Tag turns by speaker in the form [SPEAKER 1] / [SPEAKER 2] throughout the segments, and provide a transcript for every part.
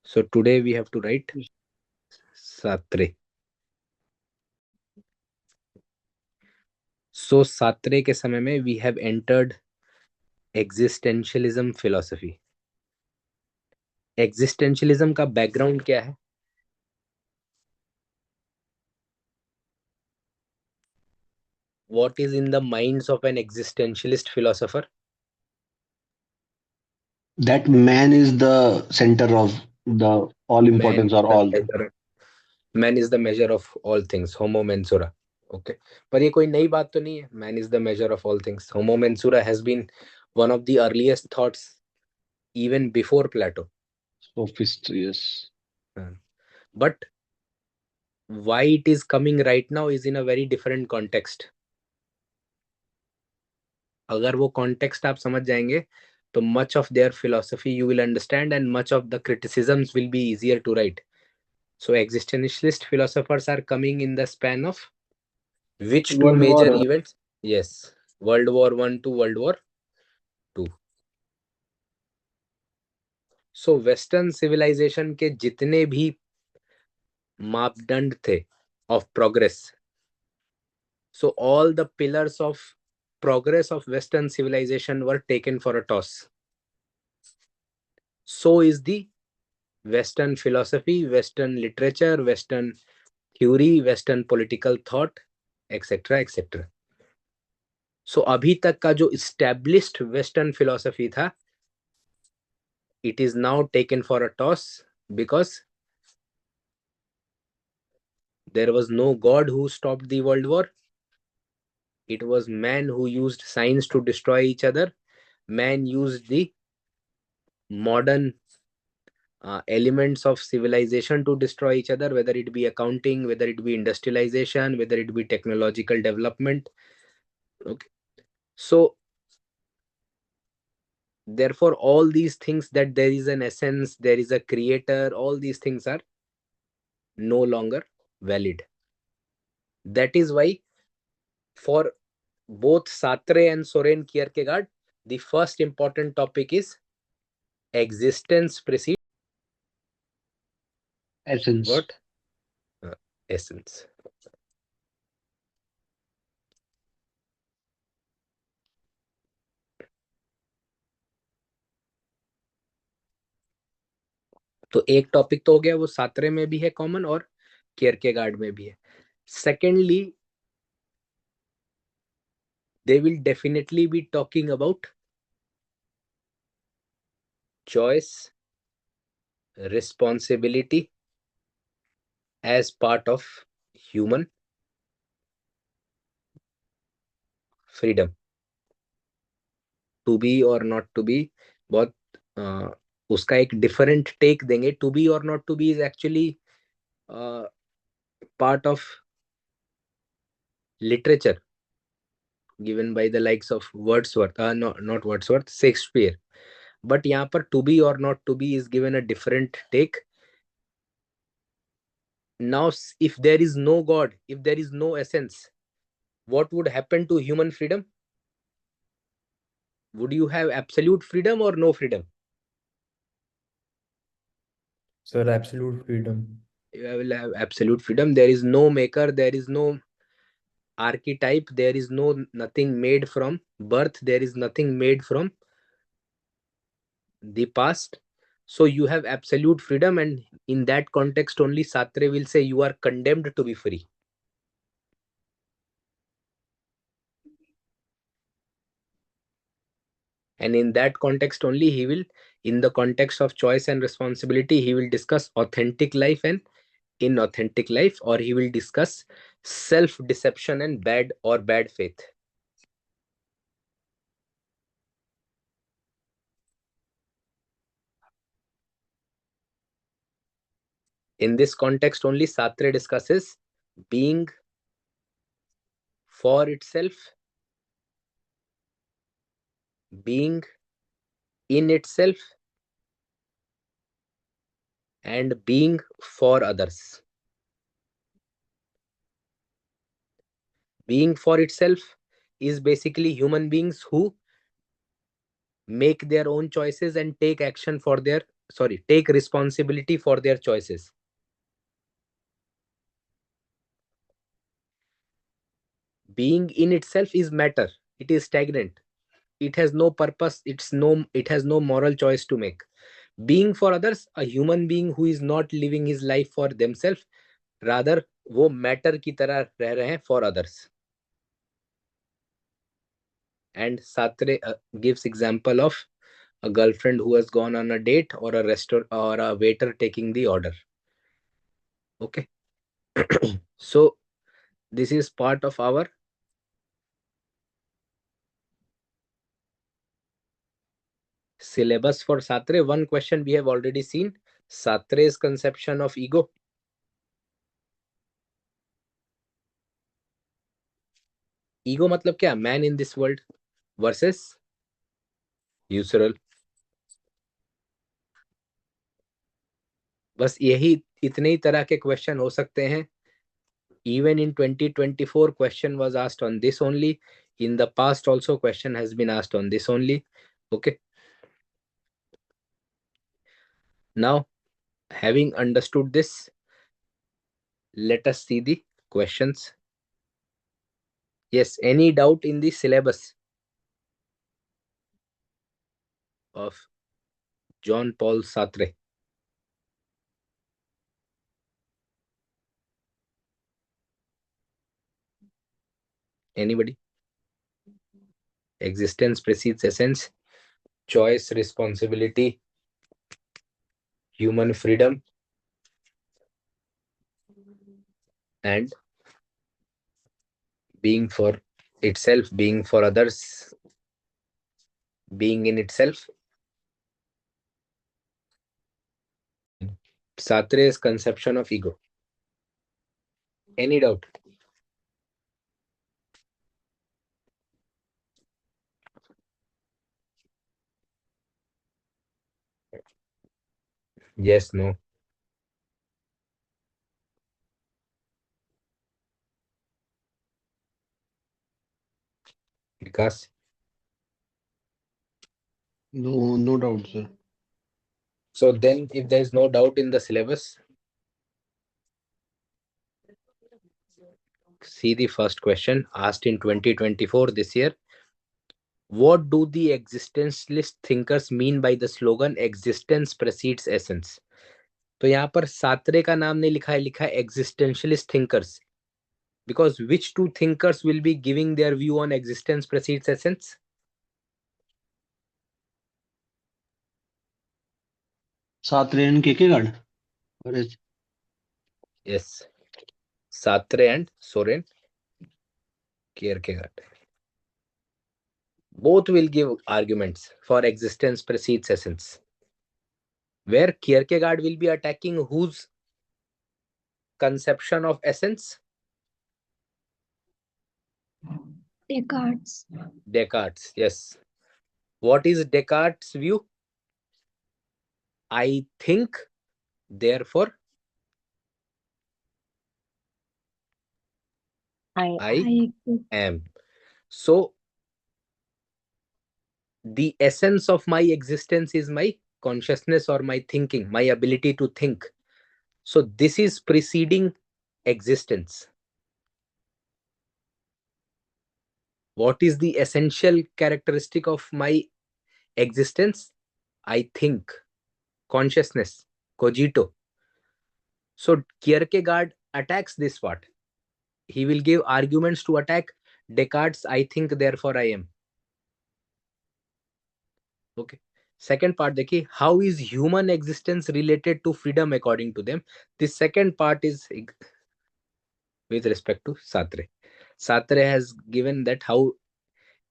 [SPEAKER 1] So today we have to write Sartre. So Sartre के समय में we have entered existentialism philosophy. Existentialism का background क्या है? What is in the minds of an existentialist philosopher?
[SPEAKER 2] That man is the center of the all
[SPEAKER 1] Man
[SPEAKER 2] importance
[SPEAKER 1] is
[SPEAKER 2] or
[SPEAKER 1] the
[SPEAKER 2] all.
[SPEAKER 1] measure. Man is the measure of all things. Homo mensura. Okay. पर ये कोई नई बात तो नहीं है. Man is the measure of all things. Homo mensura has been one of the earliest thoughts even before Plato.
[SPEAKER 2] Sophist, yes.
[SPEAKER 1] But why it is coming right now is in a very different context. अगर वो context आप समझ जाएंगे तो much of their philosophy you will understand and much of the criticisms will be easier to write. So existentialist philosophers are coming in the span of which two
[SPEAKER 2] World
[SPEAKER 1] major
[SPEAKER 2] War.
[SPEAKER 1] events? Yes, World War One to World War Two. So Western civilization के जितने भी मापदंड थे of progress. So all the pillars of progress of Western civilization were taken for a toss. So is the Western philosophy, Western literature, Western theory, Western political thought, etc. etc. So अभी तक का जो established Western philosophy था, it is now taken for a toss because there was no God who stopped the world war. It was man who used science to destroy each other. Man used the modern elements of civilization to destroy each other, whether it be accounting, whether it be industrialization, whether it be technological development. Okay. So therefore all these things, that there is an essence, there is a creator, all these things are no longer valid. That is why for both Sartre and Soren Kierkegaard, the first important topic is existence precedes
[SPEAKER 2] Essence.
[SPEAKER 1] what? Essence. तो एक topic तो हो गया, वो सातरे में भी है common और कियरकेगार्ड में भी है. Secondly, they will definitely be talking about choice, responsibility as part of human freedom. To be or not to be, बहुत उसका एक डिफरेंट टेक देंगे. टू बी और not to be is actually part of literature given by the likes of Wordsworth, no, not Wordsworth, Shakespeare. But यहाँ पर to be or not to be is given a different take. Now, if there is no God, if there is no essence, what would happen to human freedom? Would you have absolute freedom or no freedom?
[SPEAKER 3] Sir, absolute freedom.
[SPEAKER 1] You will have absolute freedom. There is no maker, there is no archetype, there is no nothing made from birth, there is nothing made from the past. So you have absolute freedom, and in that context only Sartre will say you are condemned to be free. And in that context only he will, in the context of choice and responsibility, he will discuss authentic life and inauthentic life, or he will discuss self deception and bad faith. In this context only Sartre discusses being for itself, being in itself, and being for others. Being for itself is basically human beings who make their own choices and take action for their take responsibility for their choices. Being in itself is matter. It is stagnant. It has no purpose. It has no moral choice to make. Being for others, a human being who is not living his life for themselves, rather वो matter की तरह रह रहे हैं for others. And Sartre gives example of a girlfriend who has gone on a date, or a restaurant, or a waiter taking the order. Okay. So this is part of our syllabus for Sartre. One question we have already seen, Sartre's conception of ego. Ego मतलब क्या? Man in this world versus Husserl. बस यही इतने ही तरह के question हो सकते हैं. Even in 2024 question was asked on this only. In the past also question has been asked on this only. Okay. Now, having understood this, let us see the questions. Yes, any doubt in the syllabus of John Paul Sartre? Anybody? Existence precedes essence, choice, responsibility, human freedom, and being for itself, being for others, being in itself. Sartre's conception of ego. Any doubt? Yes, no. Vikas?
[SPEAKER 2] No, no doubt, sir.
[SPEAKER 1] So then, if there is no doubt in the syllabus, see the first question asked in 2024 this year. What do the existentialist thinkers mean by the slogan existence precedes essence? तो यहाँ पर सात्रे का नाम नहीं लिखा है, लिखा है existentialist thinkers. Because which two thinkers will be giving their view on existence precedes essence?
[SPEAKER 2] Sartre and Kierkegaard. Or is
[SPEAKER 1] Yes. Sartre and Soren Kierkegaard. Both will give arguments for existence precedes essence, where Kierkegaard will be attacking whose conception of essence?
[SPEAKER 4] Descartes.
[SPEAKER 1] Descartes. Yes. What is Descartes' view? I think, therefore I am. So the essence of my existence is my consciousness or my thinking, my ability to think. So this is preceding existence. What is the essential characteristic of my existence? I think, consciousness, cogito. So Kierkegaard attacks this part. He will give arguments to attack Descartes' I think, therefore I am. Okay. Second part, देखिए, how is human existence related to freedom according to them? The second part is with respect to Sartre. Sartre has given that how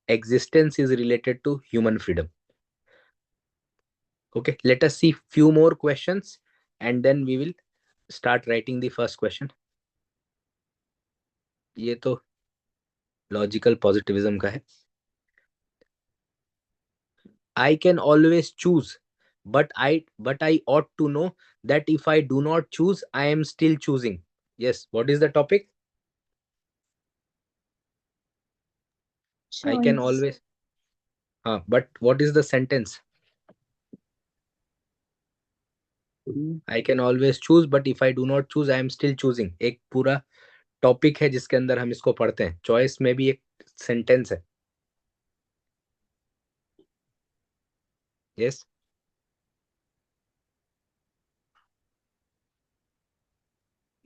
[SPEAKER 1] existence is related to human freedom. Okay, let us see few more questions and then we will start writing the first question. ये तो logical positivism का है. I can always choose, but I ought to know that if I do not choose, I am still choosing. Yes, what is the topic? I can
[SPEAKER 4] Choice.
[SPEAKER 1] always. But what is the sentence? I can always choose, but if I do not choose, I am still choosing. एक पूरा topic है जिसके अंदर हम इसको पढ़ते हैं. Choice में भी एक सेंटेंस है. Yes.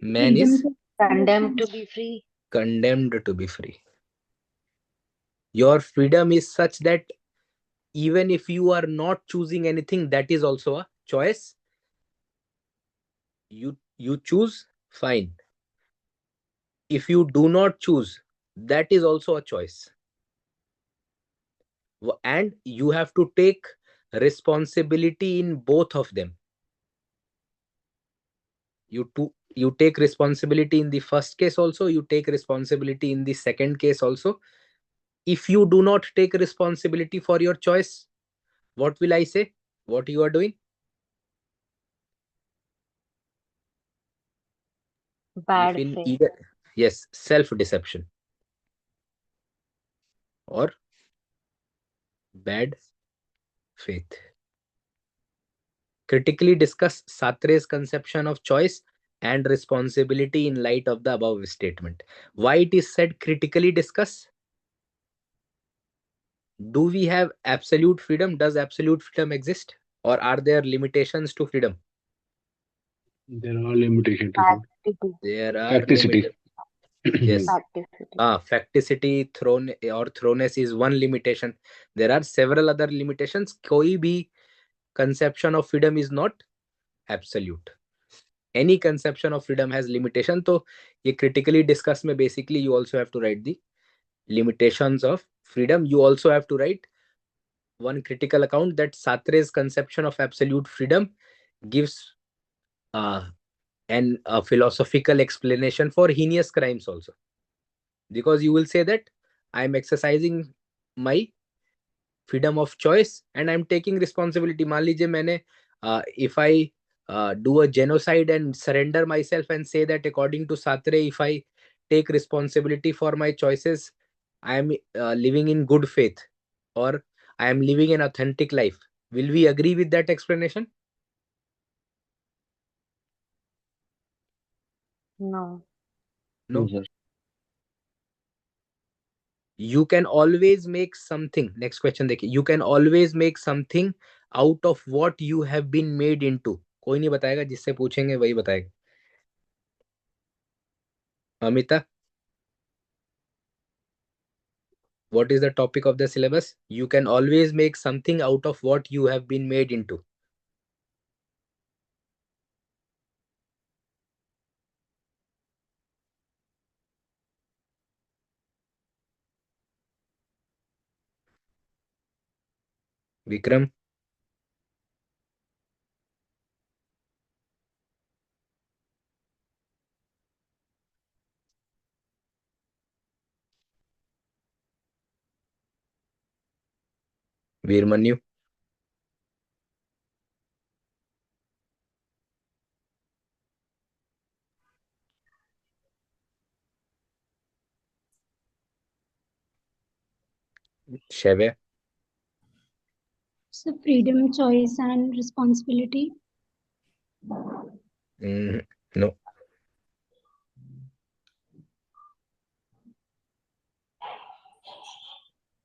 [SPEAKER 1] Man
[SPEAKER 4] Freedom
[SPEAKER 1] is
[SPEAKER 4] to
[SPEAKER 5] Condemned to be free.
[SPEAKER 1] condemned to be free. Your freedom is such that even if you are not choosing anything, that is also a choice. You choose, fine. If you do not choose, that is also a choice. And you have to take responsibility in both of them. You take responsibility in the first case also, you take responsibility in the second case also. If you do not take responsibility for your choice, what will I say? What you are doing?
[SPEAKER 5] Bad
[SPEAKER 1] If in
[SPEAKER 5] faith.
[SPEAKER 1] either, yes, self deception or bad faith. Critically discuss Sartre's conception of choice and responsibility in light of the above statement. Why it is said critically discuss? Do we have absolute freedom? Does absolute freedom exist? Or are there limitations to freedom?
[SPEAKER 2] There are limitations to it.
[SPEAKER 5] Facticity.
[SPEAKER 1] There are
[SPEAKER 2] Facticity.
[SPEAKER 1] limitations. Yes.
[SPEAKER 5] Facticity.
[SPEAKER 1] Facticity thrown or throwness is one limitation. There are several other limitations. कोई भी conception of freedom is not absolute. Any conception of freedom has limitation. तो ये critically discuss में basically you also have to write the limitations of freedom. You also have to write one critical account that Sartre's conception of absolute freedom gives a philosophical explanation for heinous crimes also. Because you will say that I am exercising my freedom of choice and I'm taking responsibility. मान लीजिए मैंने if I do a genocide and surrender myself and say that according to Sartre, if I take responsibility for my choices, I am living in good faith or I am living an authentic life. Will we agree with that explanation?
[SPEAKER 5] No.
[SPEAKER 1] No.
[SPEAKER 2] Yes, sir.
[SPEAKER 1] You can always make something. Next question देखिए. You can always make something out of what you have been made into. कोई नहीं बताएगा, जिससे पूछेंगे वही बताएगा. Amita, what is the topic of the syllabus? You can always make something out of what you have been made into. Vikram, Veermanyu, Shave.
[SPEAKER 4] So freedom, choice, and responsibility.
[SPEAKER 1] No.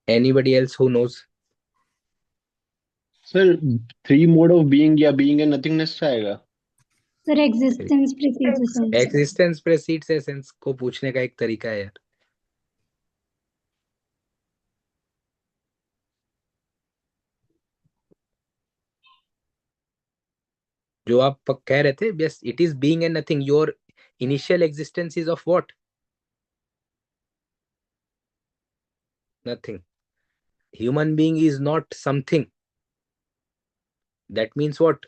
[SPEAKER 1] Anybody else who knows?
[SPEAKER 2] Sir, three mode of being या being and nothingness से आएगा.
[SPEAKER 4] Sir, existence precedes essence.
[SPEAKER 1] Existence precedes essence को पूछने का एक तरीका है यार. जो आप कह रहे थे, yes, it is being and nothing. Your initial existence is of what? Nothing. Human being is not something. That means what?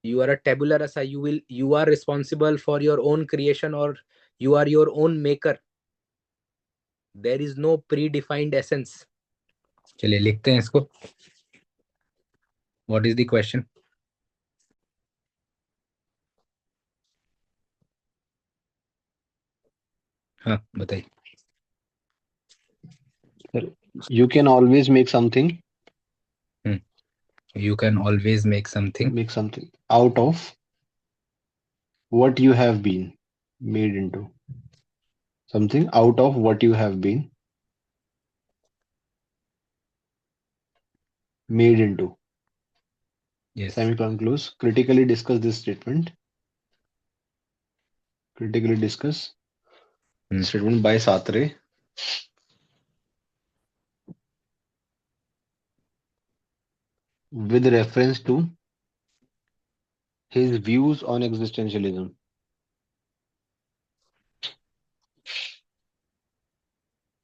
[SPEAKER 1] You are a tabula rasa. You are responsible for your own creation or you are your own maker. There is no predefined essence. चलिए लिखते हैं इसको. What is the question? हाँ बताइए.
[SPEAKER 2] Sir, you can always make something
[SPEAKER 1] Hmm. You can always make something
[SPEAKER 2] Make something out of what you have been made into. Something out of what you have been made into.
[SPEAKER 1] yes.
[SPEAKER 2] Semicolon close. Critically discuss this statement. Critically discuss
[SPEAKER 1] Hmm.
[SPEAKER 2] statement by Sartre with reference to his views on existentialism.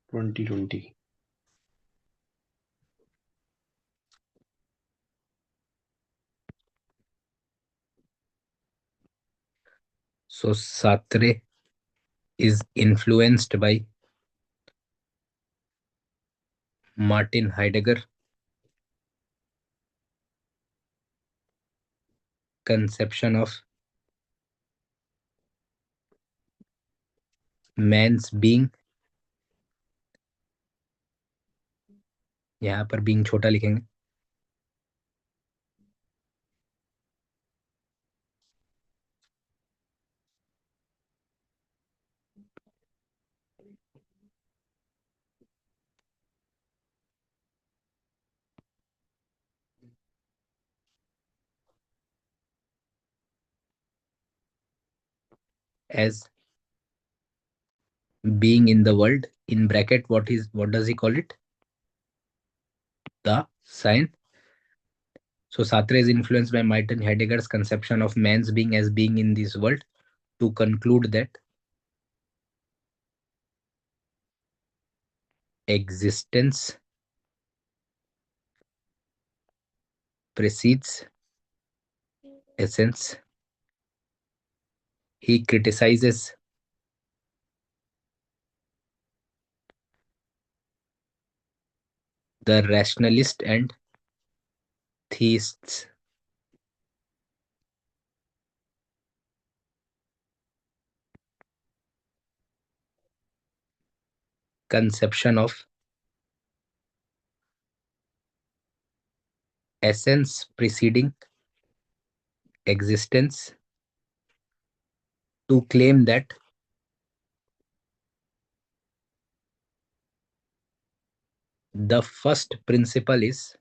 [SPEAKER 2] 2020.
[SPEAKER 1] So Sartre is influenced by Martin Heidegger conception of man's being. यहाँ पर being छोटा लिखेंगे. As being in the world, in bracket, what does he call it? The sign. So Sartre is influenced by Martin Heidegger's conception of man's being as being in this world to conclude that existence precedes essence. He criticizes the rationalist and theists' conception of essence preceding existence to claim that the first principle is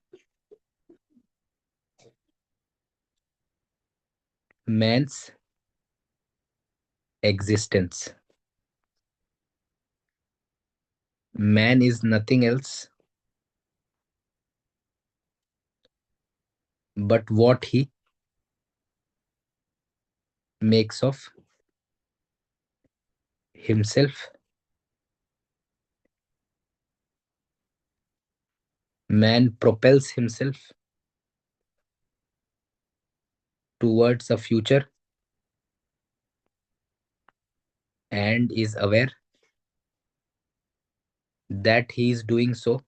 [SPEAKER 1] man's existence. Man is nothing else but what he makes of himself. Man propels himself towards a future and is aware that he is doing so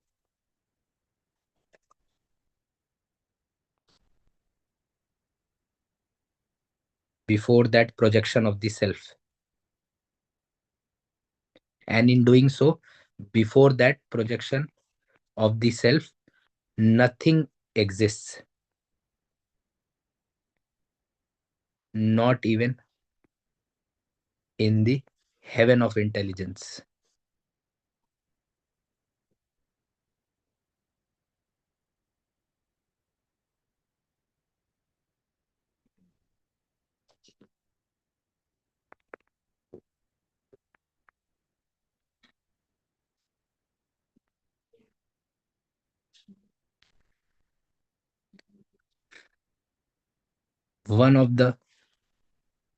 [SPEAKER 1] before that projection of the self. And in doing so, before that projection of the self, nothing exists, not even in the heaven of intelligence. One of the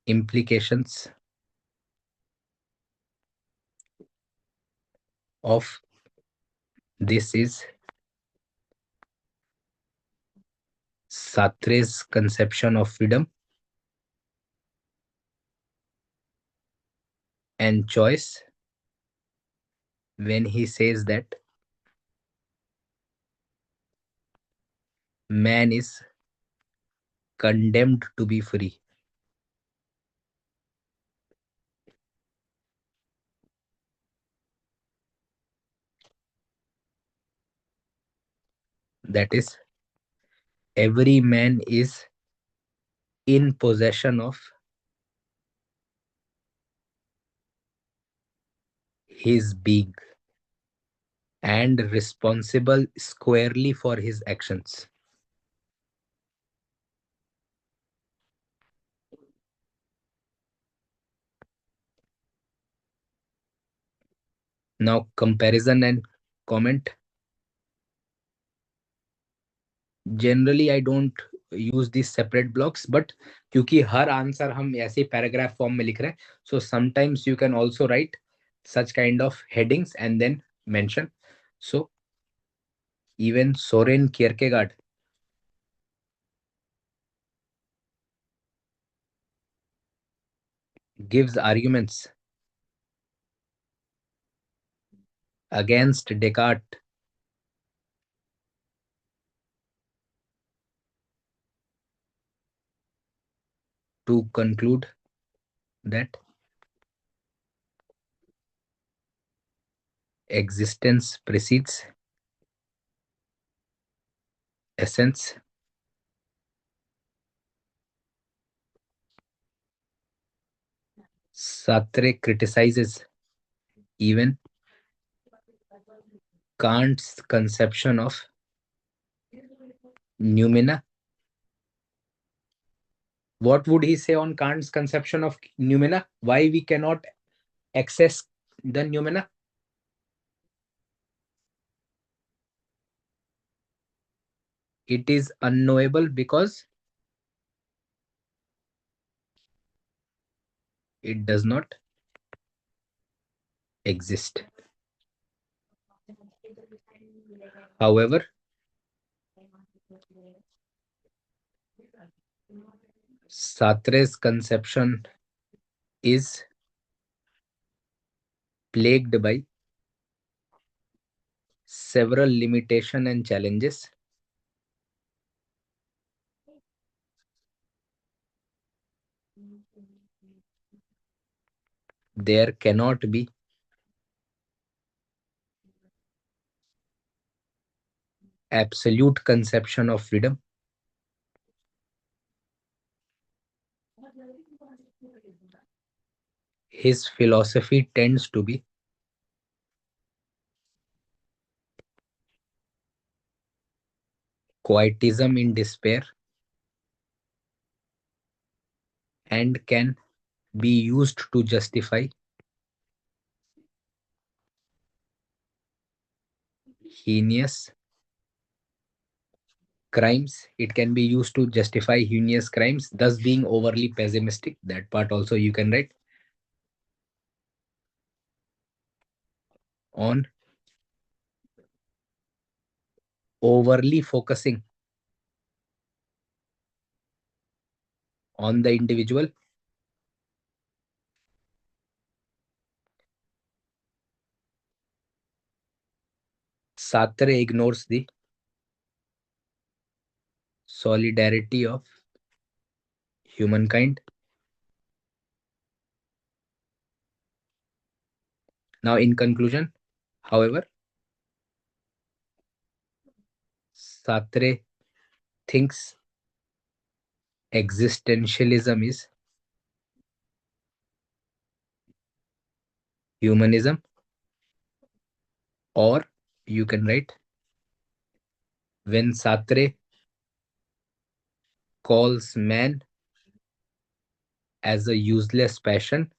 [SPEAKER 1] implications of this is Sartre's conception of freedom and choice when he says that man is condemned to be free. That is, every man is in possession of his being and responsible squarely for his actions. Now comparison and comment. Generally I don't use these separate blocks, but क्योंकि हर answer हम ऐसे paragraph form में लिख रहे हैं, so sometimes you can also write such kind of headings and then mention. So even Soren Kierkegaard gives arguments against Descartes to conclude that existence precedes essence. Sartre criticizes even Kant's conception of noumena. What would he say on Kant's conception of noumena? Why we cannot access the noumena? It is unknowable because it does not exist. However, Sartre's conception is plagued by several limitations and challenges. There cannot be absolute conception of freedom. His philosophy tends to be quietism in despair and can be used to justify heinous crimes. It can be used to justify heinous crimes, thus being overly pessimistic. That part also you can write. On overly focusing on the individual. Sartre ignores the solidarity of humankind. Now, in conclusion, however, Sartre thinks existentialism is humanism, or you can write when Sartre calls man as a useless passion,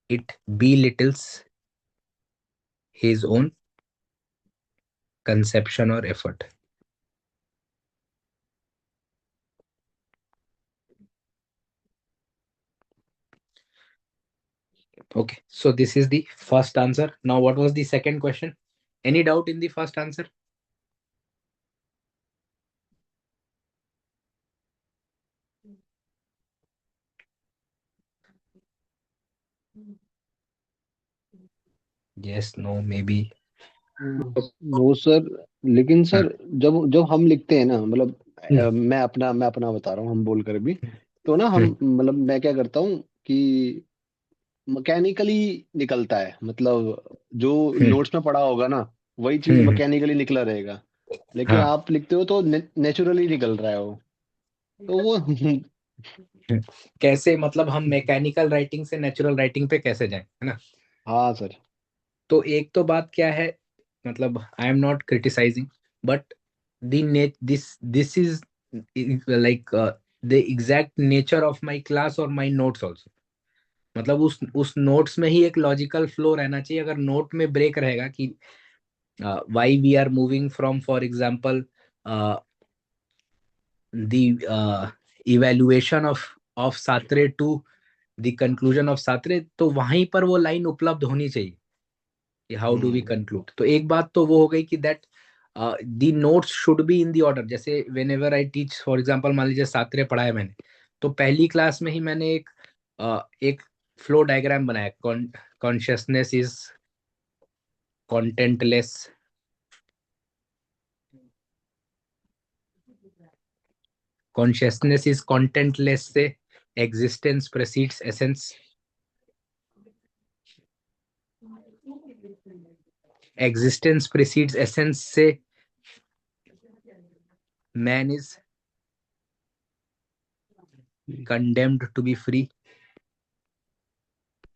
[SPEAKER 1] it belittles his own conception or effort. Okay, so this is the first answer. Now, what was the second question? Any doubt in the first answer? Yes, no, maybe.
[SPEAKER 2] No sir, लेकिन sir जब जब हम लिखते हैं ना, मतलब मैं अपना बता रहा हूँ, हम बोल कर भी तो ना, हम मतलब मैं क्या करता हूँ कि मैकेनिकली निकलता है, मतलब जो नोट्स में पढ़ा होगा ना, वही चीज मैकेनिकली निकला रहेगा, लेकिन
[SPEAKER 1] हाँ।
[SPEAKER 2] आप लिखते हो तो नेचुरली निकल रहा है वो, तो वो
[SPEAKER 1] कैसे, मतलब हम मैकेनिकल राइटिंग से नेचुरल राइटिंग पे कैसे जाएं, है ना?
[SPEAKER 2] हाँ सर।
[SPEAKER 1] तो एक तो बात क्या है, मतलब I am not criticizing, but this is like the exact nature of my class और माय नोट्स आल्सो। मतलब उस नोट्स में ही एक लॉजिकल फ्लो रहना चाहिए। अगर नोट में ब्रेक रहेगा कि why we are moving from, for example, the evaluation of Sartre to the conclusion of Sartre, तो वहीं पर वो लाइन उपलब्ध होनी चाहिए कि हाउ डू वी कंक्लूड। तो एक बात तो वो हो गई कि that the notes should be in the order. जैसे whenever I teach, for example मान लीजिए सात्रे पढ़ाया मैंने, तो पहली क्लास में ही मैंने एक फ्लो डायग्राम बनाया। कॉन्शियसनेस इज कंटेंटलेस, कॉन्शियसनेस इज कंटेंटलेस से existence precedes essence, existence precedes essence से man is condemned to be free,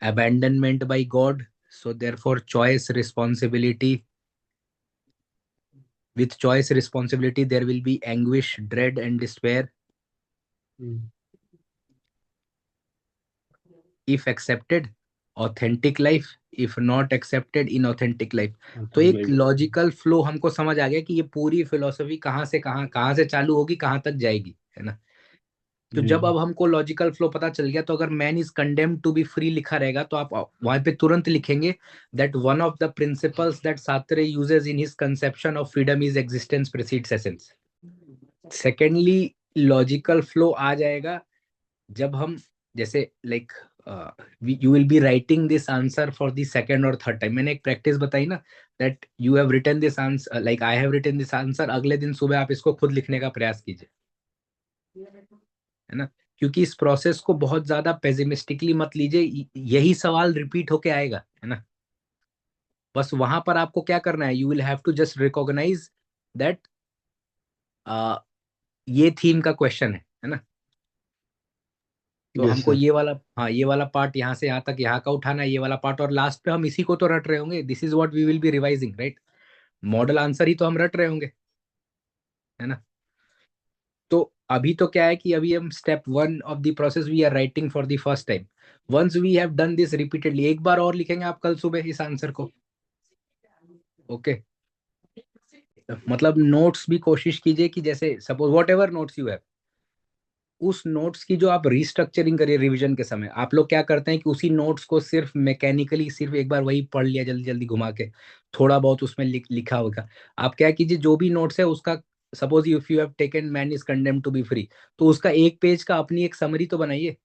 [SPEAKER 1] abandonment by God, so therefore choice responsibility, with choice responsibility there will be anguish, dread and despair, if accepted authentic life, if not accepted inauthentic life। तो एक logical flow हमको समझ आ गया कि ये पूरी philosophy कहाँ से कहाँ से चालू होगी, कहाँ तक जाएगी, है ना? तो जब अब हमको लॉजिकल फ्लो पता चल गया, तो अगर man is condemned to be free लिखा रहेगा, तो आप वहां पे तुरंत लिखेंगे that one of the principles that Sartre uses in his conception of freedom is existence precedes essence. Secondly, logical flow आ जाएगा जब हम, जैसे like you will be writing this answer for the second और थर्ड टाइम। मैंने एक practice बताई ना, that you have written this answer, like I have written this answer, अगले दिन सुबह आप इसको खुद लिखने का प्रयास कीजिए, है ना? क्योंकि इस प्रोसेस को बहुत ज्यादा पेसिमिस्टिकली मत लीजिए, यही सवाल रिपीट होके आएगा, है ना? बस वहां पर आपको क्या करना है, you will have to just recognize that ये थीम का क्वेश्चन है ना? तो
[SPEAKER 2] यस
[SPEAKER 1] हमको
[SPEAKER 2] सर।
[SPEAKER 1] ये वाला, हाँ, ये वाला पार्ट यहाँ से यहाँ तक यहाँ का उठाना है, ये वाला पार्ट, और लास्ट पे हम इसी को तो रट रहे होंगे। This is what we will be revising, right? Model answer ही तो हम रट रहे होंगे, है ना? तो अभी तो क्या है कि अभी हम step one of the process we are writing for the first time. Once we have done this repeatedly, एक बार और लिखेंगे आप कल सुबह इस आंसर को, ओके? मतलब नोट्स भी कोशिश कीजिए कि जैसे suppose what ever notes you have, उस नोट्स की जो आप रिस्ट्रक्चरिंग करिए रिवीजन के समय। आप लोग क्या करते हैं कि उसी नोट्स को सिर्फ मैकेनिकली सिर्फ एक बार वही पढ़ लिया जल्दी जल्दी घुमा के, थोड़ा बहुत उसमें लिखा होगा। आप क्या कीजिए, जो भी नोट्स है उसका, suppose if you have taken man is condemned to be free, तो उसका एक पेज का अपनी एक समरी तो बनाइए।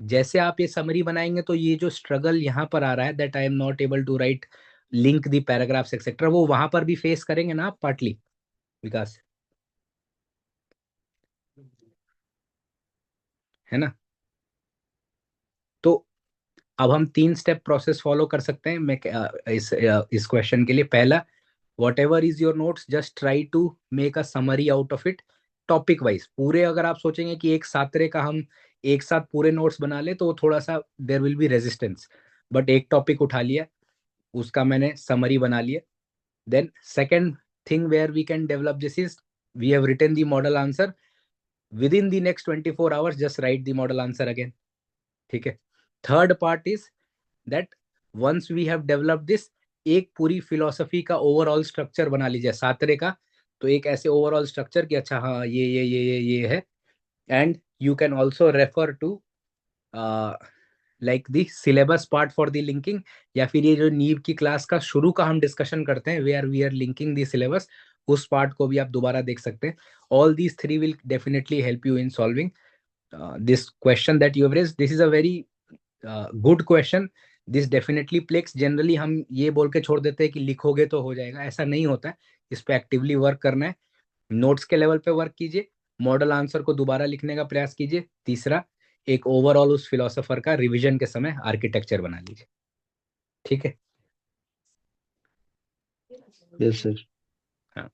[SPEAKER 1] जैसे आप ये समरी बनाएंगे, तो ये जो स्ट्रगल यहाँ पर आ रहा है that I am not able to write link the paragraphs etcetera, वो वहां पर भी फेस करेंगे ना आप पार्टली, विकास, है ना? तो अब हम 3 स्टेप प्रोसेस फॉलो कर सकते हैं मैं इस क्वेश्चन के लिए। पहला, whatever is your notes just try to make a summary out of it, topic wise पूरे। अगर आप सोचेंगे कि एक सातरे का हम एक साथ पूरे नोट्स बना ले, तो थोड़ा सा there will be resistance, but एक टॉपिक उठा लिया, उसका मैंने समरी बना लिया। Then second thing where we can develop this is, we have written the model answer, within the next 24 hours just write the model answer again, ठीक है? Third part is that once we have develop this, एक पूरी philosophy का overall structure बना लीजिए सातरे का। तो एक ऐसे ओवरऑल स्ट्रक्चर कि अच्छा हाँ ये है, and you can also refer to like the syllabus part for the linking, या फिर ये जो नीब की क्लास का शुरू का हम डिस्कशन करते हैं where we are linking the syllabus, उस पार्ट को भी आप दोबारा देख सकते हैं। All these three will definitely help you in solving this question that you have raised. This is a very good question, this definitely प्लेक्स। जनरली हम ये बोल के छोड़ देते हैं कि लिखोगे तो हो जाएगा, ऐसा नहीं होता है। इस पे एक्टिवली वर्क करना है, नोट्स के लेवल पे वर्क कीजिए, मॉडल आंसर को दोबारा लिखने का प्रयास कीजिए। तीसरा, एक ओवरऑल उस फिलोसोफर का रिवीजन के समय आर्किटेक्चर बना लीजिए, ठीक है?
[SPEAKER 2] Yes sir.
[SPEAKER 1] हाँ,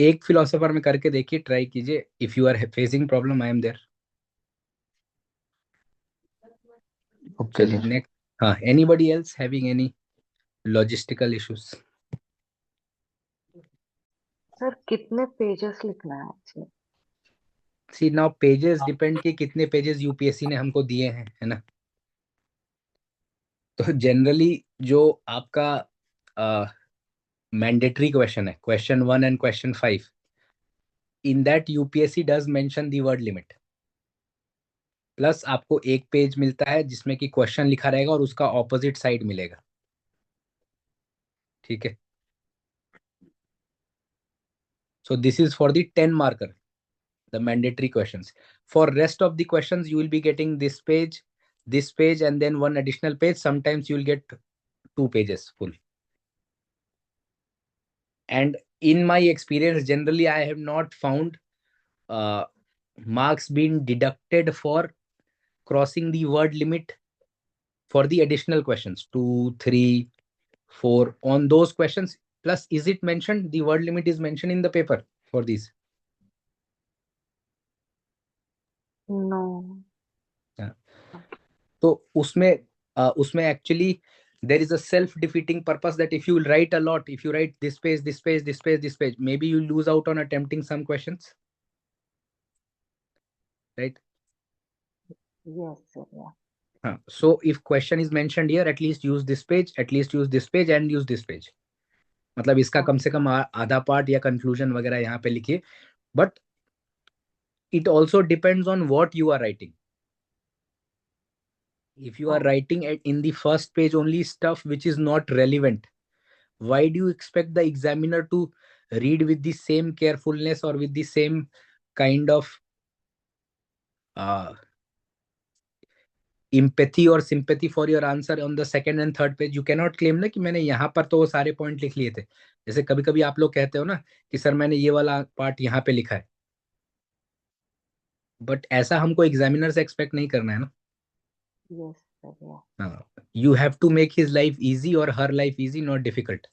[SPEAKER 1] एक फिलोसोफर में करके देखिए, ट्राई कीजिए. If you are facing problem, I am there.
[SPEAKER 2] Okay
[SPEAKER 1] चलिए
[SPEAKER 2] सर।
[SPEAKER 1] नेक्स्ट. हाँ, anybody else having any logistical issues?
[SPEAKER 5] Sir कितने पेजेस लिखना है actually?
[SPEAKER 1] See now pages depend कि कितने पेजेस यूपीएससी ने हमको दिए हैं, है ना. तो जनरली जो आपका मैंडेटरी क्वेश्चन है, question 1 and question 5, in that UPSC does mention the word limit. Plus आपको एक पेज मिलता है जिसमें कि क्वेश्चन लिखा रहेगा और उसका ऑपोजिट साइड मिलेगा. ठीक है. So this is for the 10 marker, the mandatory questions. For rest of the questions, you will be getting this page, and then one additional page. Sometimes you will get 2 pages full. And in my experience, generally, I have not found marks being deducted for crossing the word limit for the additional questions, 2, 3, 4, on those questions. Plus, is it mentioned? The word limit is mentioned in the paper for these.
[SPEAKER 5] No.
[SPEAKER 1] Yeah. तो उसमें actually there is a self-defeating purpose that if you write a lot, if you write this page, this page, this page, this page, maybe you lose out on attempting some questions, right?
[SPEAKER 5] Yes, sir. Yeah.
[SPEAKER 1] So if question is mentioned here, at least use this page, at least use this page and use this page. मतलब इसका कम से कम आधा part या conclusion वगैरह यहाँ पे लिखिए. But it also depends on what you are writing. If you are writing in the first page only stuff which is not relevant, why do you expect the examiner to read with the same carefulness or with the same kind of empathy or sympathy for your answer on the second and third page? You cannot claim ना कि मैंने यहाँ पर तो वो सारे point लिख लिए थे. जैसे कभी कभी आप लोग कहते हो ना कि सर मैंने ये वाला पार्ट यहाँ पे लिखा है, बट ऐसा हमको एग्जामिनर से एक्सपेक्ट नहीं करना है ना.
[SPEAKER 5] Yes, sir. Yeah.
[SPEAKER 1] You have to make his life easy or her life easy, not difficult.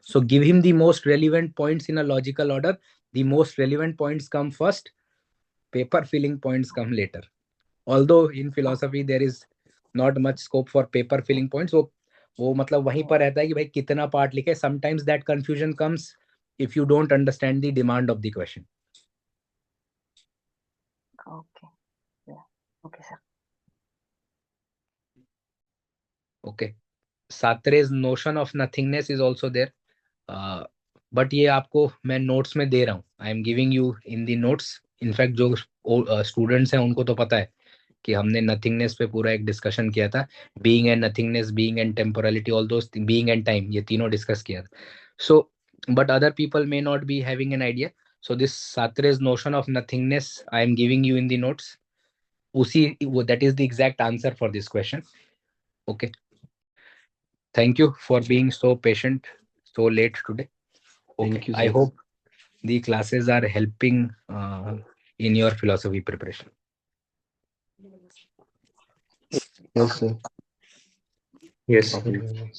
[SPEAKER 1] So give him the most relevant points in a logical order. The most relevant points come first, paper filling points come later. Although in philosophy there is not much scope for paper filling points, वो मतलब वहीं पर रहता है कि भाई कितना part लिखे. Sometimes that confusion comes if you don't understand the demand of the question.
[SPEAKER 5] Okay. Yeah. Okay, sir.
[SPEAKER 1] Okay. Sartre's notion of nothingness is also there. But ये आपको मैं नोट्स में दे रहा हूँ. आई am giving you in the notes. In fact जो students हैं उनको तो पता है कि हमने नथिंगनेस पे पूरा एक डिस्कशन किया था. Being and nothingness, being and temporality, all those, being and time, ये तीनों डिस्कस किया था. So but other people may not be having an idea. So this Sartre's notion of nothingness I am giving you in the notes. उसी that is the exact answer for this question. Okay, thank you for being so patient so late today. Okay,
[SPEAKER 2] Thank you,
[SPEAKER 1] I
[SPEAKER 2] sir.
[SPEAKER 1] hope the classes are helping in your philosophy preparation.
[SPEAKER 2] Yes, sir.
[SPEAKER 3] Yes.
[SPEAKER 2] Okay.